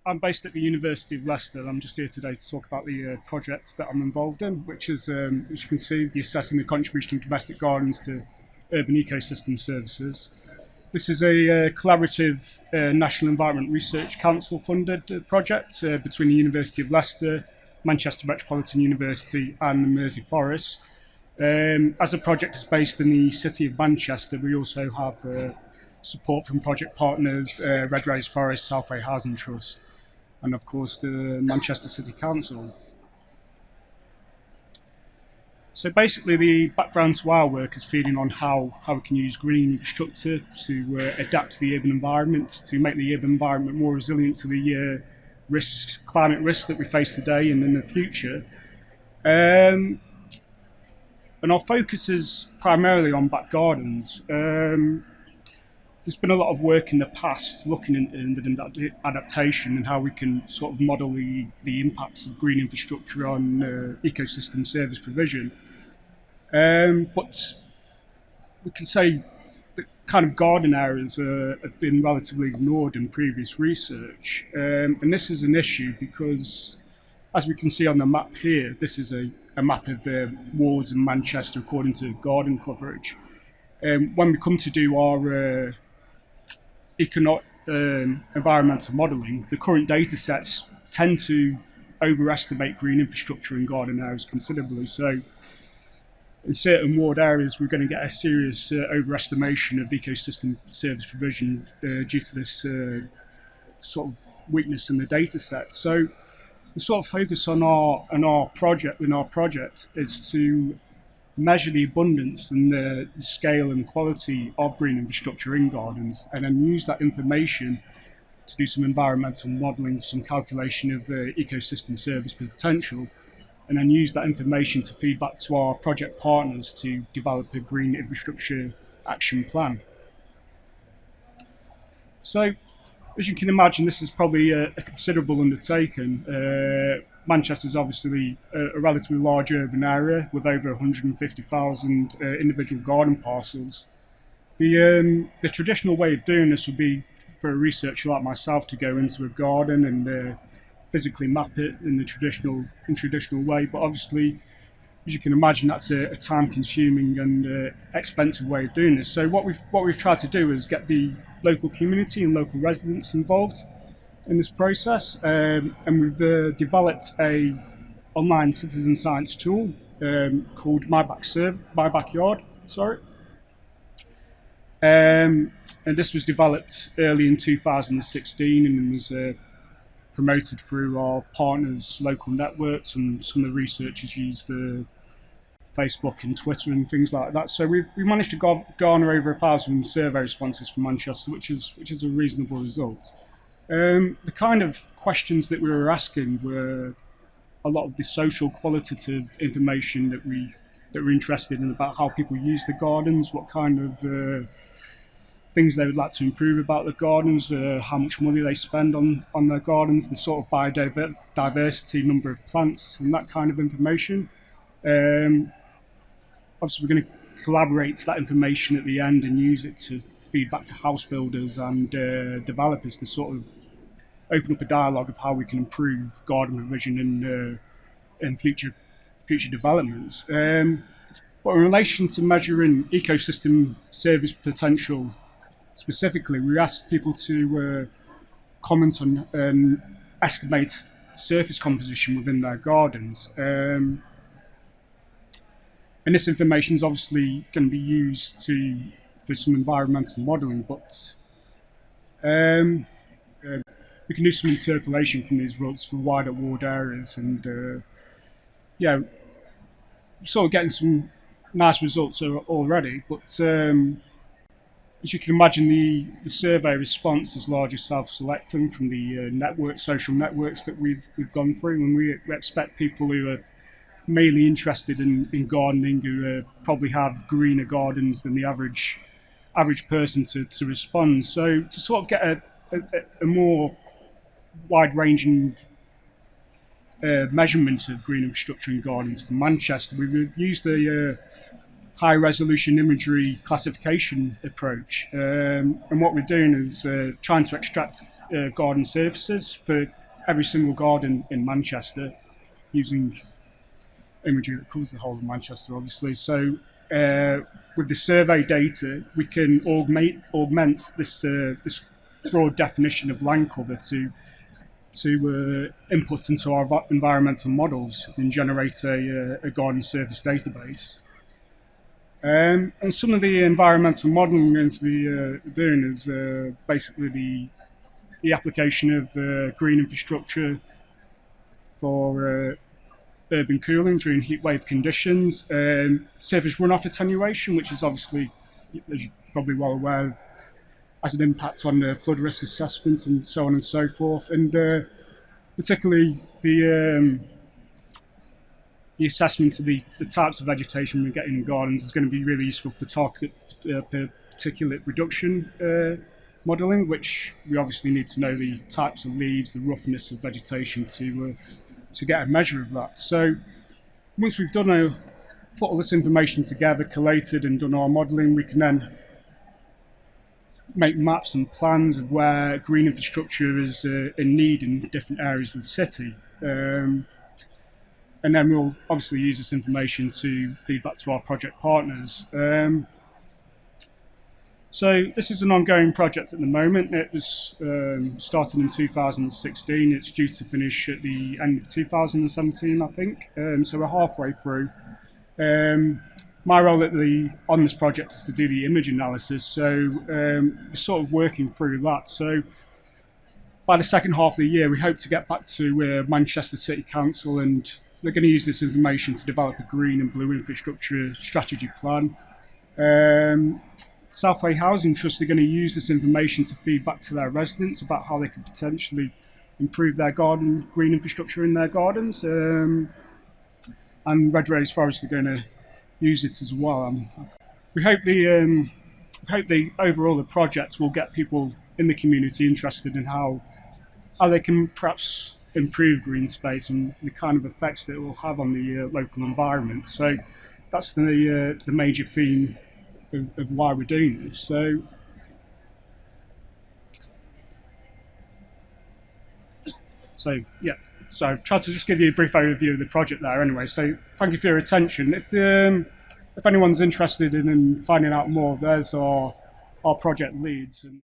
I'm based at the University of Leicester. I'm just here today to talk about the project that I'm involved in, which is, as you can see, the assessing the contribution of domestic gardens to urban ecosystem services. This is a collaborative National Environment Research Council funded project between the University of Leicester, Manchester Metropolitan University and the Mersey Forest. As the project is based in the city of Manchester, we also have support from project partners, Redrose Forest, Southway Housing Trust, and of course the Manchester City Council. So basically the background to our work is feeding on how we can use green infrastructure to adapt to the urban environment, to make the urban environment more resilient to the climate risks that we face today and in the future. And our focus is primarily on back gardens. There's been a lot of work in the past looking into adaptation and how we can sort of model the impacts of green infrastructure on ecosystem service provision. But we can say that kind of garden areas have been relatively ignored in previous research. And this is an issue because, as we can see on the map here, this is a map of wards in Manchester according to garden coverage. When we come to do our environmental modelling, the current data sets tend to overestimate green infrastructure in garden areas considerably. So in certain ward areas, we're going to get a serious overestimation of ecosystem service provision due to this sort of weakness in the data set. So the sort of focus on our project is to measure the abundance and the scale and quality of green infrastructure in gardens, and then use that information to do some environmental modelling, some calculation of ecosystem service potential, and then use that information to feed back to our project partners to develop a green infrastructure action plan. So, as you can imagine, this is probably a considerable undertaking. Manchester is obviously a relatively large urban area with over 150,000 individual garden parcels. The traditional way of doing this would be for a researcher like myself to go into a garden and physically map it in the traditional way. But obviously, as you can imagine, that's a time-consuming and expensive way of doing this. So what we've tried to do is get the local community and local residents involved in this process, and we've developed a online citizen science tool called My Backyard. And this was developed early in 2016 and was promoted through our partners' local networks, and some of the researchers used Facebook and Twitter and things like that. So we managed to garner over 1,000 survey responses from Manchester, which is a reasonable result. The kind of questions that we were asking were a lot of the social qualitative information that we're interested in about how people use the gardens, what kind of things they would like to improve about the gardens, how much money they spend on their gardens, the sort of biodiversity, number of plants, and that kind of information. Obviously, we're going to collaborate that information at the end and use it to feed back to house builders and developers to sort of open up a dialogue of how we can improve garden provision in future developments. But in relation to measuring ecosystem service potential specifically, we asked people to comment on and estimate surface composition within their gardens. And this information is obviously going to be used for some environmental modelling, but we can do some interpolation from these results for wider ward areas, and sort of getting some nice results already. But as you can imagine, the survey response is largely self-selecting from the social networks that we've gone through, and we expect people who are mainly interested in gardening, who probably have greener gardens than the average person to respond. So to sort of get a more wide-ranging measurement of green infrastructure in gardens for Manchester, we've used a high resolution imagery classification approach. And what we're doing is trying to extract garden surfaces for every single garden in Manchester using imagery that covers the whole of Manchester, obviously. So with the survey data, we can augment this broad definition of land cover to input into our environmental models and generate a garden surface database. And some of the environmental modelling we're doing is basically the application of green infrastructure for urban cooling during heatwave conditions, surface runoff attenuation, which is obviously, as you're probably well aware, has an impact on the flood risk assessments and so on and so forth, and particularly the assessment of the types of vegetation we're getting in gardens is going to be really useful for particulate reduction modelling, which we obviously need to know the types of leaves, the roughness of vegetation to get a measure of that. So once we've put all this information together, collated and done our modelling, we can then make maps and plans of where green infrastructure is in need in different areas of the city. And then we'll obviously use this information to feed back to our project partners. So this is an ongoing project at the moment. It was started in 2016. It's due to finish at the end of 2017, I think. So we're halfway through. My role on this project is to do the image analysis. So we're sort of working through that. So by the second half of the year, we hope to get back to Manchester City Council, and they're going to use this information to develop a green and blue infrastructure strategy plan. Southway Housing Trust are going to use this information to feed back to their residents about how they could potentially improve their green infrastructure in their gardens. And Red Rose Forest are going to use it as well. We hope the overall the project will get people in the community interested in how they can perhaps improve green space and the kind of effects that it will have on the local environment. So that's the major theme of why we're doing this. So yeah, so I tried to just give you a brief overview of the project there anyway. So thank you for your attention. If anyone's interested in finding out more, there's our project leads.